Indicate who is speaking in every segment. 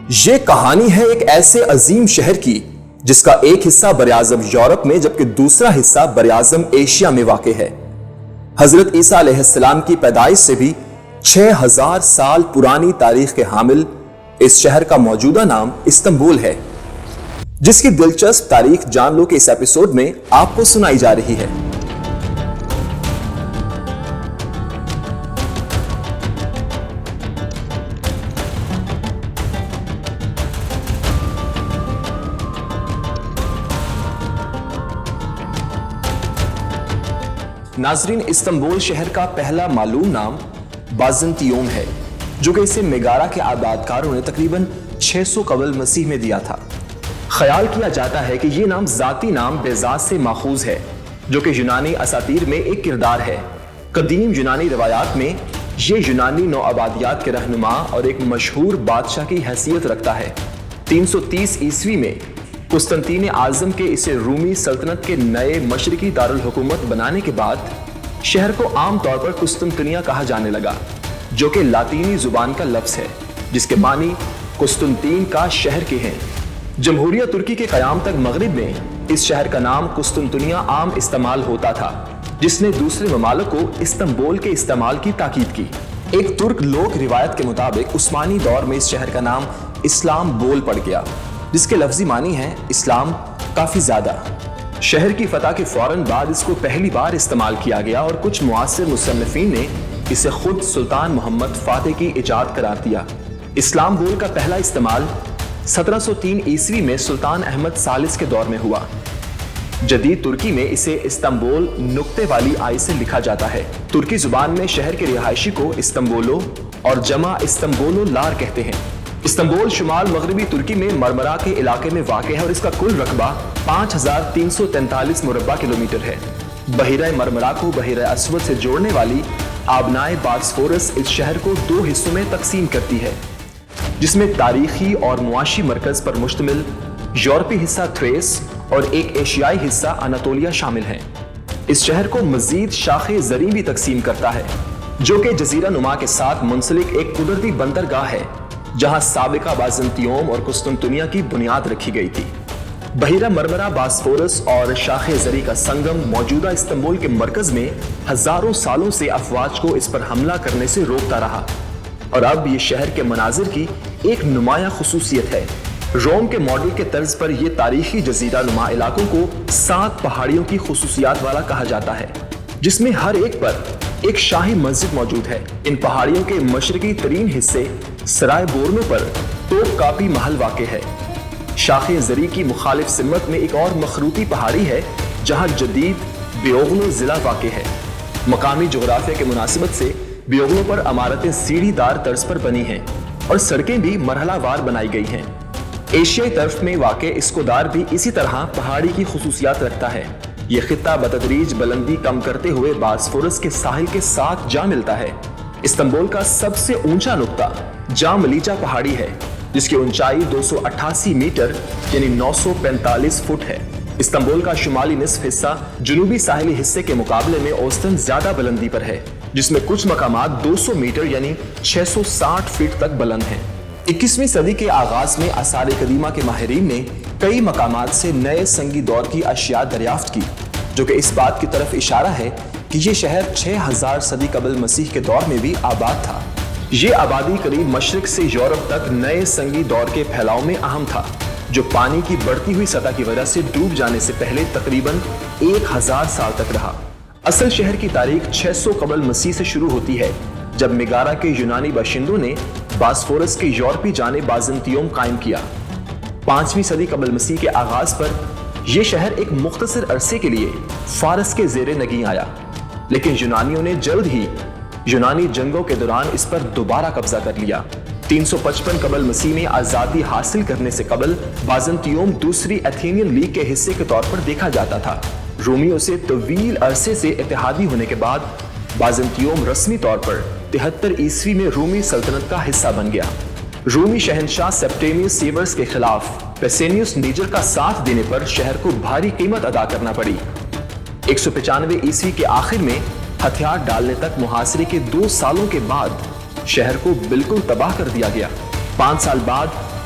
Speaker 1: یہ کہانی ہے ایک ایسے عظیم شہر کی جس کا ایک حصہ براعظم یورپ میں جبکہ دوسرا حصہ براعظم ایشیا میں واقع ہے۔ حضرت عیسیٰ علیہ السلام کی پیدائش سے بھی 6000 سال پرانی تاریخ کے حامل اس شہر کا موجودہ نام استنبول ہے، جس کی دلچسپ تاریخ جان لو کہ اس ایپیسوڈ میں آپ کو سنائی جا رہی ہے۔ ناظرین، استنبول شہر کا پہلا معلوم نام بازنطیوم ہے، جو کہ اسے میگارا کے آباد کاروں نے تقریباً 600 قبل مسیح میں دیا تھا۔ خیال کیا جاتا ہے کہ یہ نام ذاتی نام بیزاس سے ماخوذ ہے، جو کہ یونانی اساطیر میں ایک کردار ہے۔ قدیم یونانی روایات میں یہ یونانی نوآبادیات کے رہنما اور ایک مشہور بادشاہ کی حیثیت رکھتا ہے۔ 330 عیسوی میں قسطنطین اعظم کے اسے رومی سلطنت کے نئے مشرقی دارالحکومت بنانے کے بعد شہر کو عام طور پر قسطنطنیہ کہا جانے لگا، جو کہ لاطینی زبان کا لفظ ہے جس کے معنی قسطنطین کا شہر کے ہیں۔ جمہوریہ ترکی کے قیام تک مغرب میں اس شہر کا نام قسطنطنیہ عام استعمال ہوتا تھا، جس نے دوسرے ممالک کو استنبول کے استعمال کی تاکید کی۔ ایک ترک لوک روایت کے مطابق عثمانی دور میں اس شہر کا نام اسلام بول پڑ گیا، جس کے لفظی معنی ہے اسلام کافی زیادہ۔ شہر کی فتح کے فوراً بعد اس کو پہلی بار استعمال کیا گیا اور کچھ معاصر مصنفین نے اسے خود سلطان محمد فاتح کی ایجاد قرار دیا۔ اسلام بول کا پہلا استعمال 1703 عیسوی میں سلطان احمد ثالث کے دور میں ہوا۔ جدید ترکی میں اسے استنبول نقطے والی آئی سے لکھا جاتا ہے۔ ترکی زبان میں شہر کے رہائشی کو استنبولو اور جمع استنبولو لار کہتے ہیں۔ استنبول شمال مغربی ترکی میں مرمرا کے علاقے میں واقع ہے اور اس کا کل رقبہ 5343 مربع کلومیٹر ہے۔ بحیرہ مرمرا کو بحیرہ اسود سے جوڑنے والی آبنائے باسفورس اس شہر کو 2 حصوں میں تقسیم کرتی ہے، جس میں تاریخی اور معاشی مرکز پر مشتمل یورپی حصہ تھریس اور ایک ایشیائی حصہ اناتولیا شامل ہیں۔ اس شہر کو مزید شاخ زریں بھی تقسیم کرتا ہے، جو کہ جزیرہ نما کے ساتھ منسلک ایک قدرتی بندرگاہ ہے جہاں سابقہ بازنطیوم اور قسطنطنیہ کی بنیاد رکھی گئی تھی۔ بحیرہ مرمرا، باسفورس اور شاخ زری کا سنگم موجودہ استنبول کے مرکز میں ہزاروں سالوں سے افواج کو اس پر حملہ کرنے سے روکتا رہا، اور اب یہ شہر کے مناظر کی ایک نمایاں خصوصیت ہے۔ روم کے ماڈل کے طرز پر یہ تاریخی جزیرہ نما علاقوں کو 7 پہاڑیوں کی خصوصیات والا کہا جاتا ہے، جس میں ہر ایک پر ایک شاہی مسجد موجود ہے۔ ان پہاڑیوں کے مشرقی ترین حصے سرائے بورنو پر توپ کاپی محل واقع ہے۔ شاخ زری کی مخالف سمت میں ایک اور مخروطی پہاڑی ہے جہاں جدید بیوغلو ضلع واقع ہے۔ مقامی جغرافیہ کے مناسبت سے بیوغلو پر عمارتیں سیڑھی دار طرز پر بنی ہیں اور سڑکیں بھی مرحلہ وار بنائی گئی ہیں۔ ایشیائی طرف میں واقع اسکودار بھی اسی طرح پہاڑی کی خصوصیات رکھتا ہے۔ یہ خطہ بتدریج بلندی کم کرتے ہوئے باسفورس کے ساحل کے ساتھ جا ملتا ہے۔ استنبول کا سب سے اونچا نقطہ جام لیچا پہاڑی ہے، جس کی اونچائی 288 میٹر یعنی 945 فٹ ہے۔ استنبول کا شمالی نصف حصہ جنوبی ساحلی حصے کے مقابلے میں اوسطاً زیادہ بلندی پر ہے، جس میں کچھ مقامات 200 میٹر یعنی 660 فٹ تک بلند ہیں۔ 21ویں صدی کے آغاز میں آثار قدیمہ کے ماہرین نے کئی مقامات سے نئے سنگی دور کی اشیاء دریافت کی، جو کہ اس بات کی طرف اشارہ ہے کہ یہ شہر 6000 صدی قبل مسیح کے دور میں بھی آباد تھا۔ یہ آبادی قریب مشرق سے یورپ تک نئے سنگی دور کے پھیلاؤ میں اہم تھا، جو پانی کی بڑھتی ہوئی سطح کی وجہ سے ڈوب جانے سے پہلے تقریباً 1000 سال تک رہا۔ اصل شہر کی تاریخ 600 قبل مسیح سے شروع ہوتی ہے، جب میگارا کے یونانی باشندوں نے باسفورس کے یورپی جانب بازنطیوم قائم کیا۔ 5ویں صدی قبل مسیح کے آغاز پر یہ شہر ایک مختصر عرصے کے لیے فارس کے زیر نگیں آیا، لیکن یونانیوں نے جلد ہی یونانی جنگوں کے دوران اس پر دوبارہ قبضہ کر لیا۔ 355 قبل مسیح میں آزادی حاصل کرنے سے قبل بازنطیوم دوسری ایتھینین لیگ کے حصے کے طور پر دیکھا جاتا تھا۔ رومیوں سے طویل عرصے سے اتحادی ہونے کے بعد بازنطیوم رسمی طور پر 73 عیسوی میں رومی سلطنت کا حصہ بن گیا۔ رومی شہنشاہ سیپٹیمیوس سیورس کے خلاف پیسینیوس نیجر کا ساتھ دینے پر شہر کو بھاری قیمت ادا کرنا پڑی۔ 195 عیسوی کے آخر میں ہتھیار ڈالنے تک محاصرے کے 2 سالوں کے بعد شہر کو بالکل تباہ کر دیا گیا۔ 5 سال بعد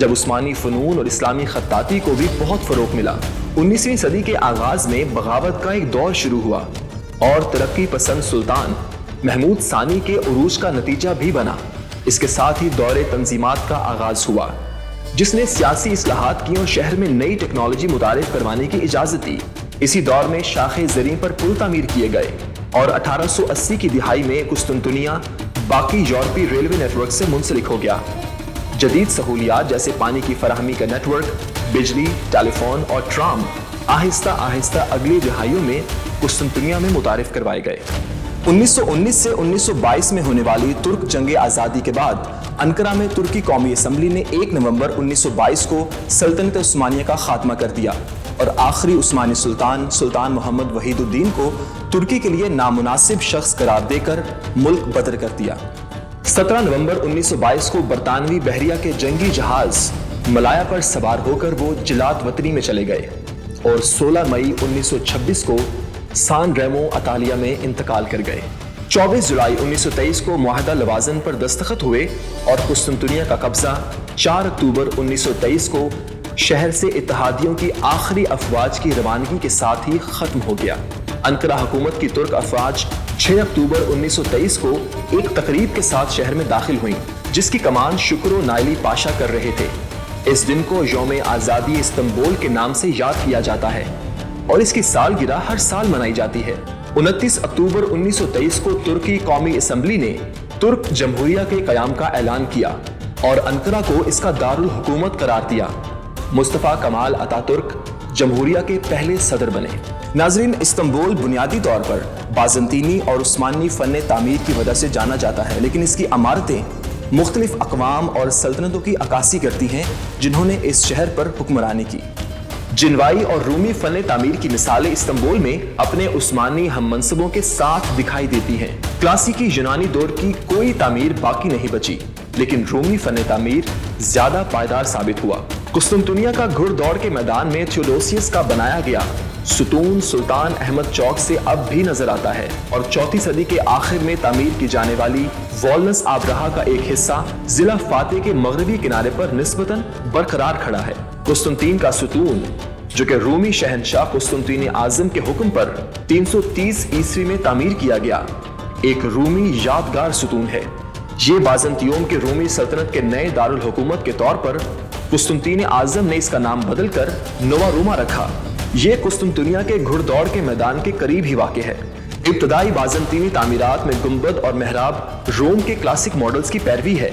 Speaker 1: جب عثمانی فنون اور اسلامی خطاطی کو بھی بہت فروغ ملا۔ 19ویں صدی کے آغاز میں بغاوت کا ایک دور شروع ہوا اور ترقی پسند سلطان محمود ثانی کے عروج کا نتیجہ بھی بنا۔ اس کے ساتھ ہی دور تنظیمات کا آغاز ہوا جس نے سیاسی اصلاحات کی اور شہر میں نئی ٹیکنالوجی متعارف کروانے کی اجازت دی۔ اسی دور میں شاخ زریں پر پل تعمیر کیے گئے اور 1880 کی دہائی میں قسطنطنیہ باقی یورپی ریلوے نیٹ ورک سے منسلک ہو گیا۔ جدید سہولیات جیسے پانی کی فراہمی کا نیٹ ورک، بجلی، ٹیلی فون اور ٹرام آہستہ آہستہ اگلی دہائیوں میں قسطنطنیہ میں متعارف کروائے گئے۔ 1919 سے 1922 میں ہونے والی ترک جنگ آزادی کے بعد انقرہ میں ترکی قومی اسمبلی نے 1 نومبر 1922 کو سلطنت عثمانیہ کا خاتمہ کر دیا اور آخری عثمانی سلطان محمد وحید الدین کو ترکی کے لیے نامناسب شخص قرار دے کر ملک بدر کر دیا۔ 17 نومبر 1922 کو برطانوی بحریہ کے جنگی جہاز ملایا پر سوار ہو کر وہ جلات وطنی میں چلے گئے اور 16 مئی 1926 کو سان ریمو اطالیہ میں انتقال کر گئے۔ 24 جولائی 1923 کو معاہدہ لوازن پر دستخط ہوئے اور قسطنطنیہ کا قبضہ 4 اکتوبر 1923 کو شہر سے اتحادیوں کی آخری افواج کی روانگی کے ساتھ ہی ختم ہو گیا۔ انقرہ حکومت کی ترک افواج 6 اکتوبر 1923 کو ایک تقریب کے ساتھ شہر میں داخل ہوئیں جس کی کمان شکرو نائلی پاشا کر رہے تھے۔ اس دن کو یوم آزادی استنبول کے نام سے یاد کیا جاتا ہے اور اس کی سالگرہ ہر سال منائی جاتی ہے۔ 29 اکتوبر 1923 کو ترکی قومی اسمبلی نے ترک جمہوریہ کے قیام کا اعلان کیا اور انقرہ کو اس کا دارالحکومت قرار دیا۔ مصطفیٰ کمال اتا ترک جمہوریہ کے پہلے صدر بنے۔ ناظرین، استنبول بنیادی طور پر بازنطینی اور عثمانی فن تعمیر کی وجہ سے جانا جاتا ہے، لیکن اس کی عمارتیں مختلف اقوام اور سلطنتوں کی عکاسی کرتی ہیں جنہوں نے اس شہر پر حکمرانی کی۔ جنوائی اور رومی فن تعمیر کی مثالیں استنبول میں اپنے عثمانی ہم منصبوں کے ساتھ دکھائی دیتی ہیں۔ کلاسیکی یونانی دور کی کوئی تعمیر باقی نہیں بچی، لیکن رومی فن تعمیر زیادہ پائیدار ثابت ہوا۔ قسطنطنیہ کا گھڑ دوڑ کے میدان میں تھیوڈوسیوس کا بنایا گیا ستون سلطان احمد چوک سے اب بھی نظر آتا ہے اور 4 صدی کے آخر میں تعمیر کی جانے والی والنس آبراہا کا ایک حصہ ضلع فاتح کے مغربی کنارے پر نسبتاً برقرار کھڑا ہے۔ قسطنطین کا ستون، جو کہ رومی شہنشاہ قسطنطین اعظم کے حکم پر 330 عیسوی میں تعمیر کیا گیا، ایک رومی یادگار ستون ہے۔ یہ بازنطیون کے رومی سلطنت کے نئے دارالحکومت کے طور پر قسطنطین اعظم نے اس کا نام بدل کر نوا روما رکھا۔ یہ قسطنطنیہ کے گھڑ دوڑ کے میدان کے قریب ہی واقع ہے۔ ابتدائی بازنطینی تعمیرات میں گنبد اور محراب روم کے کلاسک ماڈلز کی پیروی ہے،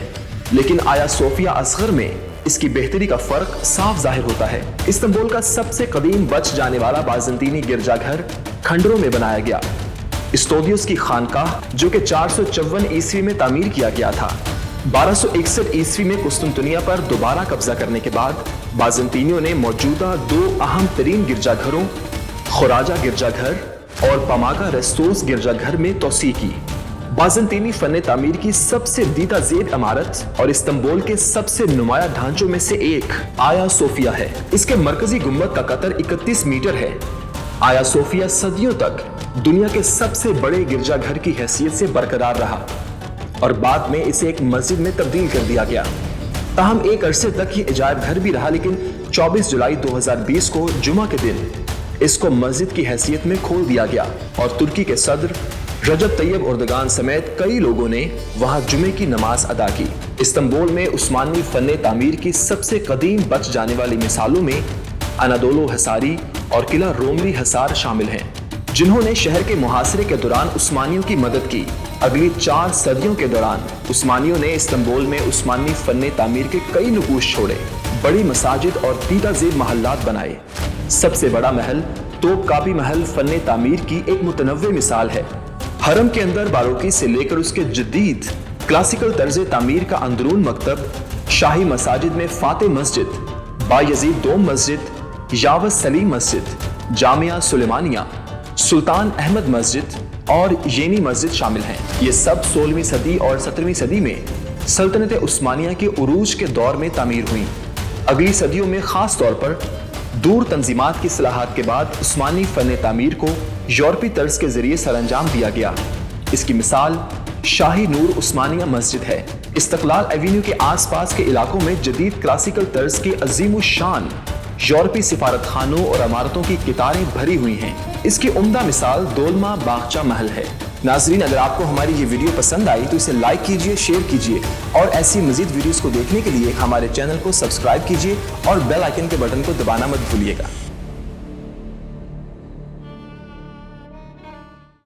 Speaker 1: لیکن آیا صوفیہ اصغر میں اس کی بہتری کا فرق صاف ظاہر ہوتا ہے۔ استنبول کا سب سے قدیم بچ جانے والا بازنطینی گرجا گھر کھنڈروں میں بنایا گیا۔ استودیوس کی خانقاہ، جو کہ 454 عیسوی میں تعمیر کیا گیا تھا، 1261 عیسوی میں قسطنطنیہ پر دوبارہ قبضہ کرنے کے بعد بازنطینیوں نے موجودہ 2 اہم ترین گرجا گھروں خوراجہ گرجا گھر اور پاماکا ریستوس گرجا گھر میں توسیع کی۔ بازنطینی فن تعمیر کی سب سے دیدہ زیب عمارت اور استنبول کے سب سے نمایاں ڈھانچوں میں سے ایک آیا صوفیہ ہے۔ اس کے مرکزی گنبد کا قطر 31 میٹر ہے۔ آیا صوفیہ صدیوں تک دنیا کے سب سے بڑے گرجا گھر کی حیثیت سے برقرار رہا اور بعد میں اسے ایک مسجد میں تبدیل کر دیا گیا۔ تاہم ایک عرصے تک یہ عجائب گھر بھی رہا، لیکن 24 جولائی 2020 کو جمعہ کے دن اس کو مسجد کی حیثیت میں کھول دیا گیا اور ترکی کے صدر رجب طیب اردگان سمیت کئی لوگوں نے وہاں جمعے کی نماز ادا کی۔ استنبول میں عثمانی فن تعمیر کی سب سے قدیم بچ جانے والی مثالوں میں انادولو حصاری اور قلعہ روملی حصار شامل ہیں، جنہوں نے شہر کے محاصرے کے دوران عثمانیوں کی مدد کی۔ اگلی 4 صدیوں کے دوران عثمانیوں نے استنبول میں عثمانی فن تعمیر کے کئی نقوش چھوڑے، بڑی مساجد اور دیدہ زیب محلات بنائے۔ سب سے بڑا محل توپ کاپی محل فن تعمیر کی ایک متنوع مثال ہے۔ حرم کے اندر باروکی سے لے کر اس کے جدید کلاسیکل طرز تعمیر کا اندرون مکتب، شاہی مساجد میں فاتح مسجد، بایزید دوم مسجد، یاوس سلیم مسجد، جامعہ سلیمانیہ، سلطان احمد مسجد اور یینی مسجد شامل ہیں۔ یہ سب 16ویں صدی اور 17ویں صدی میں سلطنت عثمانیہ کے عروج کے دور میں تعمیر ہوئیں۔ اگلی صدیوں میں خاص طور پر دور تنظیمات کی اصلاحات کے بعد عثمانی فن تعمیر کو یورپی طرز کے ذریعے سر انجام دیا گیا۔ اس کی مثال شاہی نور عثمانیہ مسجد ہے۔ استقلال ایوینیو کے آس پاس کے علاقوں میں جدید کلاسیکل طرز کے عظیم الشان یورپی سفارت خانوں اور عمارتوں کی قطاریں بھری ہوئی ہیں۔ اس کی عمدہ مثال دولما باغچہ محل ہے۔ ناظرین، اگر آپ کو ہماری یہ ویڈیو پسند آئی تو اسے لائک کیجئے، شیئر کیجئے اور ایسی مزید ویڈیوز کو دیکھنے کے لیے ہمارے چینل کو سبسکرائب کیجئے اور بیل آئیکن کے بٹن کو دبانا مت بھولیے گا۔